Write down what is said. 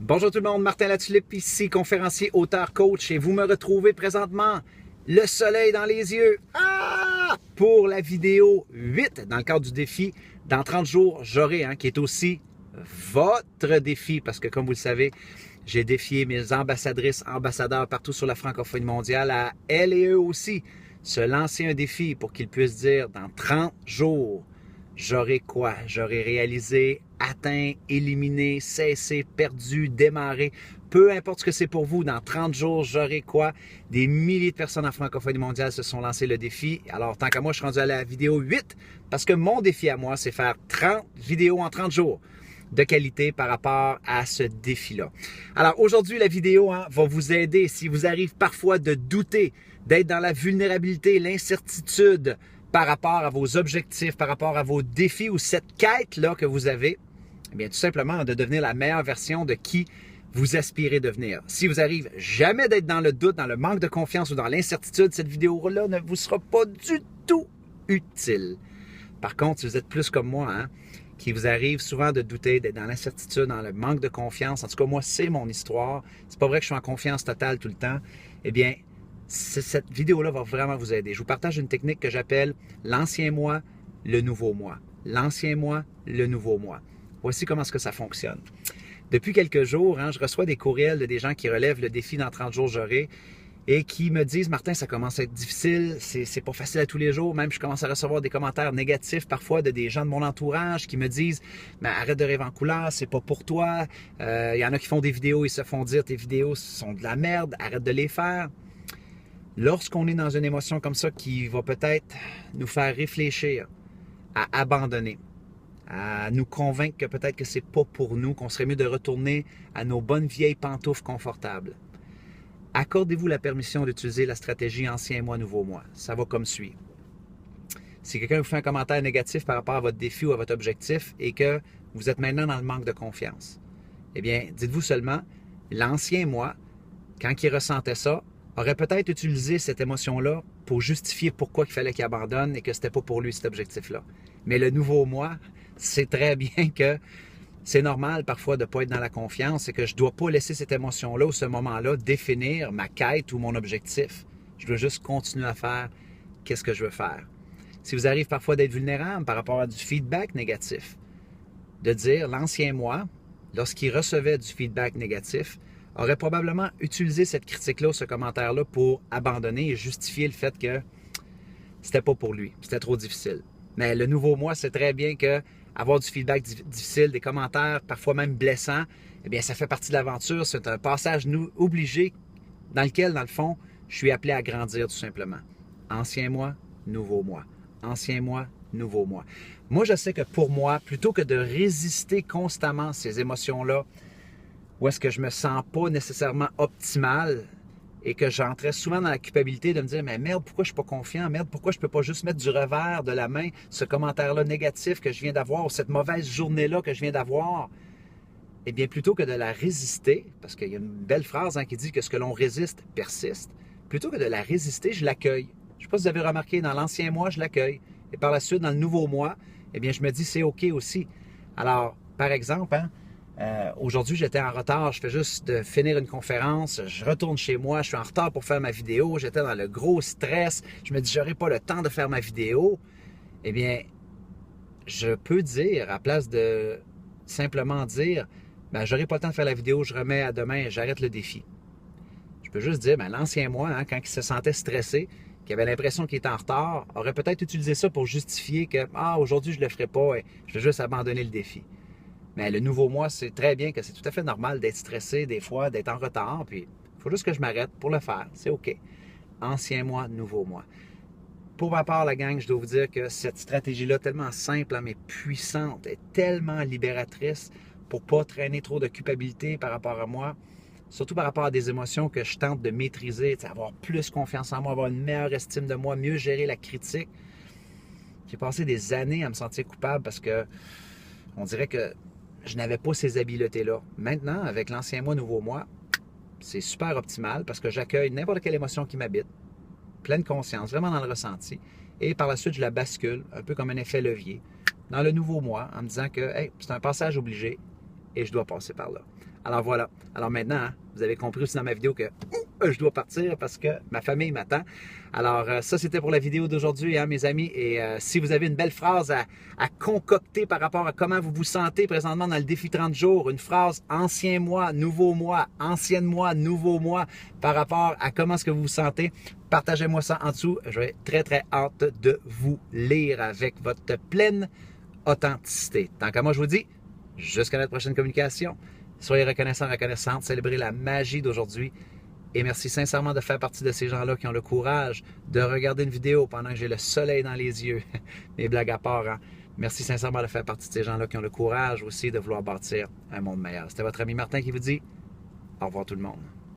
Bonjour tout le monde, Martin Latulippe ici, conférencier, auteur, coach, et vous me retrouvez présentement le soleil dans les yeux pour la vidéo 8 dans le cadre du défi dans 30 jours j'aurai, qui est aussi votre défi parce que comme vous le savez, j'ai défié mes ambassadrices, ambassadeurs partout sur la francophonie mondiale à elles et eux aussi se lancer un défi pour qu'ils puissent dire dans 30 jours j'aurai quoi? J'aurai réalisé, atteint, éliminé, cessé, perdu, démarré. Peu importe ce que c'est pour vous, dans 30 jours, j'aurai quoi? Des milliers de personnes en francophonie mondiale se sont lancés le défi. Alors, tant qu'à moi, je suis rendu à la vidéo 8 parce que mon défi à moi, c'est faire 30 vidéos en 30 jours de qualité par rapport à ce défi-là. Alors, aujourd'hui, la vidéo va vous aider si vous arrive parfois de douter, d'être dans la vulnérabilité, l'incertitude, par rapport à vos objectifs, par rapport à vos défis ou cette quête-là que vous avez, eh bien, tout simplement de devenir la meilleure version de qui vous aspirez devenir. Si vous arrive jamais d'être dans le doute, dans le manque de confiance ou dans l'incertitude, cette vidéo-là ne vous sera pas du tout utile. Par contre, si vous êtes plus comme moi, qui vous arrive souvent de douter, d'être dans l'incertitude, dans le manque de confiance, en tout cas, moi, c'est mon histoire. C'est pas vrai que je suis en confiance totale tout le temps. Eh bien, cette vidéo-là va vraiment vous aider. Je vous partage une technique que j'appelle l'ancien moi, le nouveau moi. L'ancien moi, le nouveau moi. Voici comment est-ce que ça fonctionne. Depuis quelques jours, je reçois des courriels de des gens qui relèvent le défi dans 30 jours j'aurai et qui me disent « Martin, ça commence à être difficile, c'est pas facile à tous les jours. » Même je commence à recevoir des commentaires négatifs parfois de des gens de mon entourage qui me disent « Arrête de rêver en couleur, c'est pas pour toi. Il y en a qui font des vidéos, ils se font dire « Tes vidéos sont de la merde, arrête de les faire. » Lorsqu'on est dans une émotion comme ça qui va peut-être nous faire réfléchir à abandonner, à nous convaincre que peut-être que c'est pas pour nous, qu'on serait mieux de retourner à nos bonnes vieilles pantoufles confortables, accordez-vous la permission d'utiliser la stratégie ancien moi, nouveau moi. Ça va comme suit. Si quelqu'un vous fait un commentaire négatif par rapport à votre défi ou à votre objectif et que vous êtes maintenant dans le manque de confiance, eh bien, dites-vous seulement, l'ancien moi, quand il ressentait ça, aurait peut-être utilisé cette émotion-là pour justifier pourquoi il fallait qu'il abandonne et que c'était pas pour lui cet objectif-là. Mais le nouveau moi sait très bien que c'est normal parfois de ne pas être dans la confiance et que je ne dois pas laisser cette émotion-là ou ce moment-là définir ma quête ou mon objectif. Je dois juste continuer à faire qu'est-ce que je veux faire. Si vous arrivez parfois d'être vulnérable par rapport à du feedback négatif, de dire l'ancien moi, lorsqu'il recevait du feedback négatif, aurait probablement utilisé cette critique-là, ce commentaire-là pour abandonner et justifier le fait que c'était pas pour lui, c'était trop difficile. Mais le nouveau moi sait très bien que avoir du feedback difficile, des commentaires parfois même blessants, eh bien ça fait partie de l'aventure, c'est un passage obligé dans lequel, dans le fond, je suis appelé à grandir tout simplement. Ancien moi, nouveau moi. Ancien moi, nouveau moi. Moi, je sais que pour moi, plutôt que de résister constamment à ces émotions-là, où est-ce que je me sens pas nécessairement optimal et que j'entrais souvent dans la culpabilité de me dire « Mais merde, pourquoi je suis pas confiant? Merde, pourquoi je peux pas juste mettre du revers de la main ce commentaire-là négatif que je viens d'avoir ou cette mauvaise journée-là que je viens d'avoir? » Eh bien, plutôt que de la résister, parce qu'il y a une belle phrase qui dit que ce que l'on résiste persiste, plutôt que de la résister, je l'accueille. Je ne sais pas si vous avez remarqué, dans l'ancien moi, je l'accueille. Et par la suite, dans le nouveau moi, eh bien, je me dis c'est OK aussi. Alors, par exemple, aujourd'hui, j'étais en retard, je fais juste de finir une conférence, je retourne chez moi, je suis en retard pour faire ma vidéo, j'étais dans le gros stress, je me dis, j'aurai pas le temps de faire ma vidéo. Eh bien, je peux dire, à place de simplement dire, j'aurai pas le temps de faire la vidéo, je remets à demain, j'arrête le défi. Je peux juste dire, l'ancien moi, quand il se sentait stressé, qui avait l'impression qu'il était en retard, aurait peut-être utilisé ça pour justifier que, aujourd'hui, je le ferai pas, je vais juste abandonner le défi. Mais le nouveau moi, c'est très bien que c'est tout à fait normal d'être stressé des fois, d'être en retard, puis il faut juste que je m'arrête pour le faire. C'est OK. Ancien moi, nouveau moi. Pour ma part, la gang, je dois vous dire que cette stratégie-là, tellement simple, mais puissante, est tellement libératrice pour ne pas traîner trop de culpabilité par rapport à moi, surtout par rapport à des émotions que je tente de maîtriser, avoir plus confiance en moi, avoir une meilleure estime de moi, mieux gérer la critique. J'ai passé des années à me sentir coupable parce que on dirait que je n'avais pas ces habiletés-là. Maintenant, avec l'ancien moi, nouveau moi, c'est super optimal parce que j'accueille n'importe quelle émotion qui m'habite, pleine conscience, vraiment dans le ressenti. Et par la suite, je la bascule, un peu comme un effet levier, dans le nouveau moi, en me disant que hey, c'est un passage obligé et je dois passer par là. Alors voilà. Alors maintenant, hein, vous avez compris aussi dans ma vidéo que je dois partir parce que ma famille m'attend. Alors ça, c'était pour la vidéo d'aujourd'hui, hein, mes amis. Et si vous avez une belle phrase à concocter par rapport à comment vous vous sentez présentement dans le défi 30 jours, une phrase ancien mois, nouveau mois, ancienne mois, nouveau mois, par rapport à comment est-ce que vous vous sentez, partagez-moi ça en dessous. J'aurai très, très hâte de vous lire avec votre pleine authenticité. Tant qu'à moi, je vous dis, jusqu'à notre prochaine communication. Soyez reconnaissants, reconnaissantes, célébrez la magie d'aujourd'hui. Et merci sincèrement de faire partie de ces gens-là qui ont le courage de regarder une vidéo pendant que j'ai le soleil dans les yeux. Mes blagues à part, hein? Merci sincèrement de faire partie de ces gens-là qui ont le courage aussi de vouloir bâtir un monde meilleur. C'était votre ami Martin qui vous dit au revoir tout le monde.